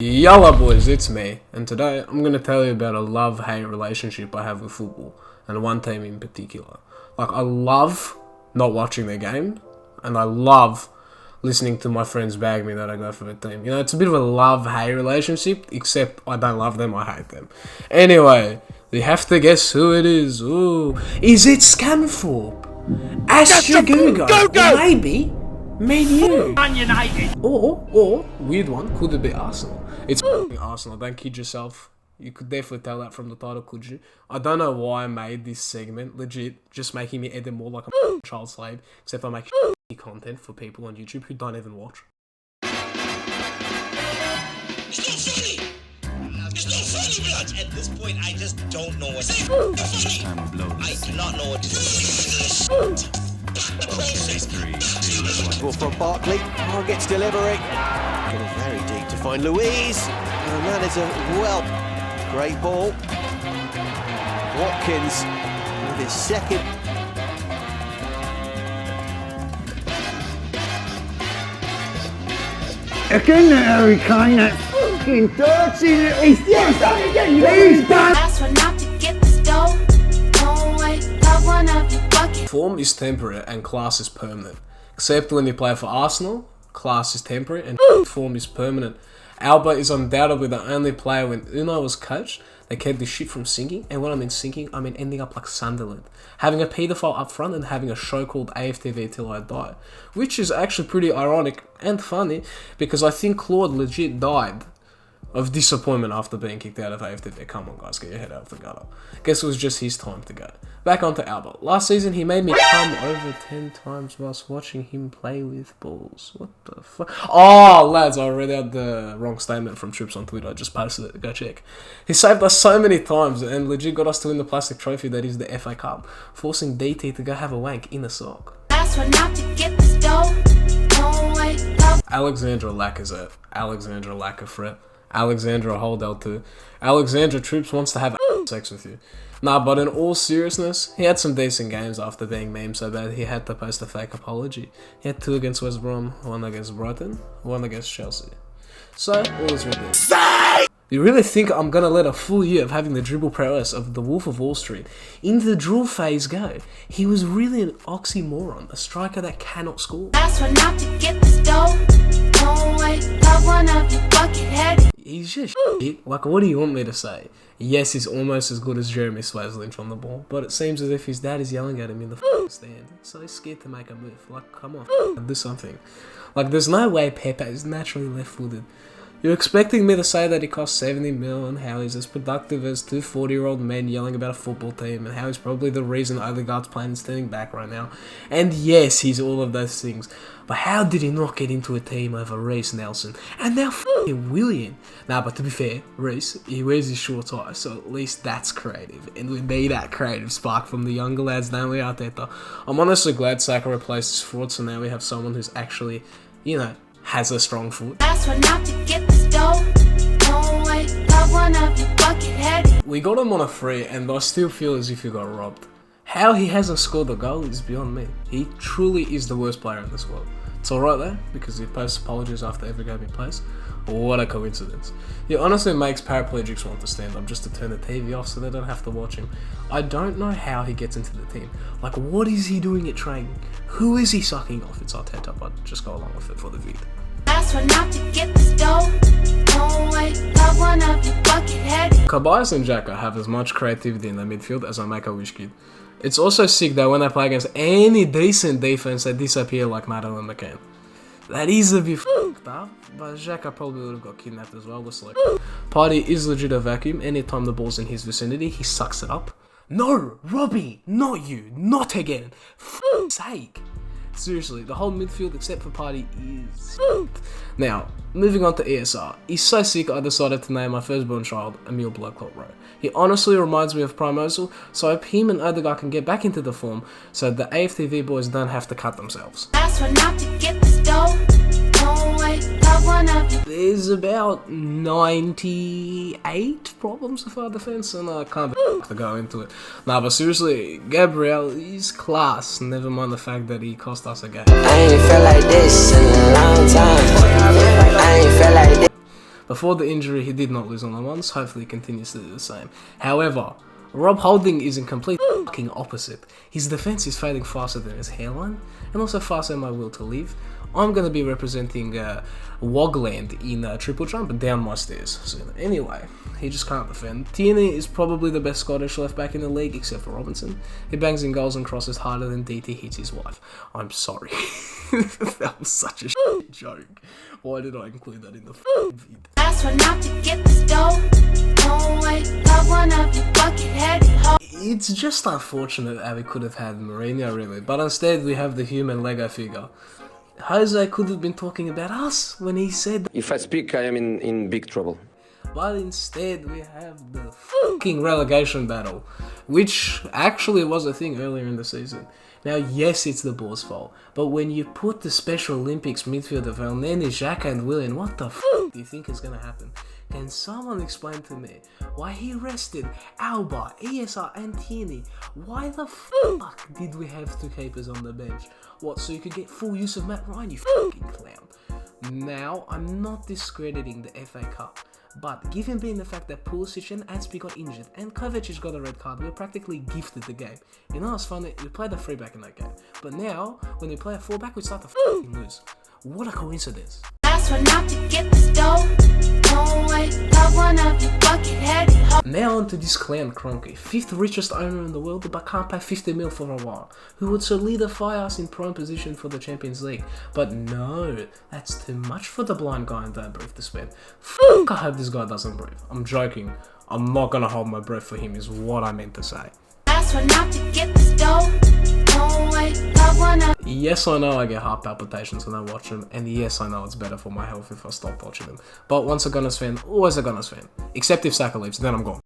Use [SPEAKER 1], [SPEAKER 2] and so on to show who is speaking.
[SPEAKER 1] Yallah boys, it's me, and today I'm going to tell you about a love-hate relationship I have with football, and one team in particular. Like, I love not watching their game, and I love listening to my friends bag me that I go for the team. You know, it's a bit of a love-hate relationship, except I don't love them, I hate them. Anyway, you have to guess who it is. Ooh, is it Scamthorpe? Astraguga? Or maybe Man U. Or weird one, could it be Arsenal? It's Arsenal, don't kid yourself. You could definitely tell that from the title, could you? I don't know why I made this segment, legit, just making me edit more like a child slave, except I make content for people on YouTube who don't even watch.
[SPEAKER 2] It's not funny, blood! At this point, I just don't know what's funny. I do not know what to do.
[SPEAKER 3] Ball from Barkley, targets delivery. Getting very deep to find Louise. And that is a great ball. Watkins with his second.
[SPEAKER 4] Again, Harry Kane, that fucking dirty little... He's done it again, he's done...
[SPEAKER 1] Form is temporary and class is permanent. Except when you play for Arsenal, class is temporary and form is permanent. Alba is undoubtedly the only player when Unai was coached that kept this shit from sinking, and when I mean sinking, I mean ending up like Sunderland. Having a paedophile up front and having a show called Aftv Till I Die. Which is actually pretty ironic and funny, because I think Claude legit died of disappointment after being kicked out of Aftv. Come on guys, get your head out of the gutter. Guess it was just his time to go. Back onto Alba. Last season he made me come over 10 times whilst watching him play with balls. What the fuck? Oh lads, I read out the wrong statement from Trips on Twitter. I just posted it, go check. He saved us so many times and legit got us to win the plastic trophy that is the FA Cup, forcing DT to go have a wank in a sock. Alexandra Lacazette. Alexandra Lacazette. Alexandra Holdell too. Alexandra Troops wants to have sex with you. Nah, but in all seriousness, he had some decent games after being memed so bad he had to post a fake apology. He had 2 against West Brom, 1 against Brighton, 1 against Chelsea. So, all is written. You really think I'm gonna let a full year of having the dribble prowess of the Wolf of Wall Street into the drill phase go? He was really an oxymoron, a striker that cannot score. He's just shit. Like, what do you want me to say? Yes, he's almost as good as Jeremy Swazlynch on the ball, but it seems as if his dad is yelling at him in the stand, so he's scared to make a move. Like, come on, do something. Like, there's no way Pepe is naturally left-footed. You're expecting me to say that he costs 70 mil and how he's as productive as 2 40-year-old men yelling about a football team and how he's probably the reason Odegaard's playing standing back right now. And yes, he's all of those things. But how did he not get into a team over Reece Nelson? And now f***ing Willian. Nah, but to be fair, Reece, he wears his short tie, so at least that's creative. And we need that creative spark from the younger lads, don't we, Arteta? I'm honestly glad Saka replaced his fraud, so now we have someone who's actually, you know, has a strong foot. We got him on a free and I still feel as if he got robbed. How he hasn't scored a goal is beyond me. He truly is the worst player in this world. It's alright though, because he posts apologies after every game he plays. What a coincidence. He honestly makes paraplegics want to stand up just to turn the TV off so they don't have to watch him. I don't know how he gets into the team. Like, what is he doing at training? Who is he sucking off? It's Arteta, but just go along with it for the vid. Cabayas and Xhaka have as much creativity in the midfield as I make a wish kid. It's also sick that when they play against any decent defense, they disappear like Madeline McCann. That is a bit f***ed up, but Xhaka probably would have got kidnapped as well. Just like, Party is legit a vacuum. Anytime the ball's in his vicinity, he sucks it up. No, Robbie, not you, not again. For sake. Seriously, the whole midfield except for Party is... Now, moving on to ESR. He's so sick I decided to name my firstborn child Emil Bloodclot Rowe. He honestly reminds me of Prime Ozil, so I hope him and Odegaard can get back into the form so the Aftv boys don't have to cut themselves. There's about 98 problems with our defense, and I can't be to go into it. Nah, but seriously, Gabriel is class, never mind the fact that he cost us a game. I ain't felt like this in a long time. I ain't felt like this. Before the injury, he did not lose on the ones. Hopefully, he continues to do the same. However, Rob Holding is in complete fucking opposite. His defense is fading faster than his hairline, and also faster than my will to live. I'm going to be representing Wogland in triple jump down my stairs soon. Anyway, he just can't defend. Tierney is probably the best Scottish left back in the league, except for Robinson. He bangs in goals and crosses harder than DT hits his wife. I'm sorry. That was such a shit joke. Why did I include that in the vid?
[SPEAKER 5] Ask her not to get this dough. No way, love one of you bucket-headed hoe.
[SPEAKER 1] It's just unfortunate that we could have had Mourinho, really, but instead we have the human Lego figure. Jose could have been talking about us when he said,
[SPEAKER 6] If I speak, I am in big trouble.
[SPEAKER 1] but instead we have the fucking relegation battle, which actually was a thing earlier in the season. Now, yes, it's the Boar's fault, but when you put the Special Olympics midfielder Valneni, Xhaka and Willian, what the fuck do you think is gonna happen? Can someone explain to me why he rested Alba, ESR and Tierney? Why the fuck did we have two keepers on the bench? What, so you could get full use of Matt Ryan, you fucking clown? Now, I'm not discrediting the FA Cup, but given being the fact that Pulisic and Ansby got injured and Kovacic got a red card, we were practically gifted the game. You know what's funny? We played a 3-back in that game, but now, when we play a 4-back, we start to fucking lose. What a coincidence.
[SPEAKER 5] Ask her not to get this dough. No way, love one of you bucket-headed hoe.
[SPEAKER 1] Now on to this clown Kroenke, 5th richest owner in the world but can't pay 50 mil for a while, who would solidify us in prime position for the Champions League. But no, that's too much for the blind guy in Don't Breathe to spend. Fuck, I hope this guy doesn't breathe. I'm joking. I'm not gonna hold my breath for him is what I meant to say.
[SPEAKER 5] Ask her not to get this dough. No way, love one of
[SPEAKER 1] Yes, I know I get heart palpitations when I watch them, and yes, I know it's better for my health if I stop watching them. But once a Gunners fan, always a Gunners fan. Except if Saka leaves, then I'm gone.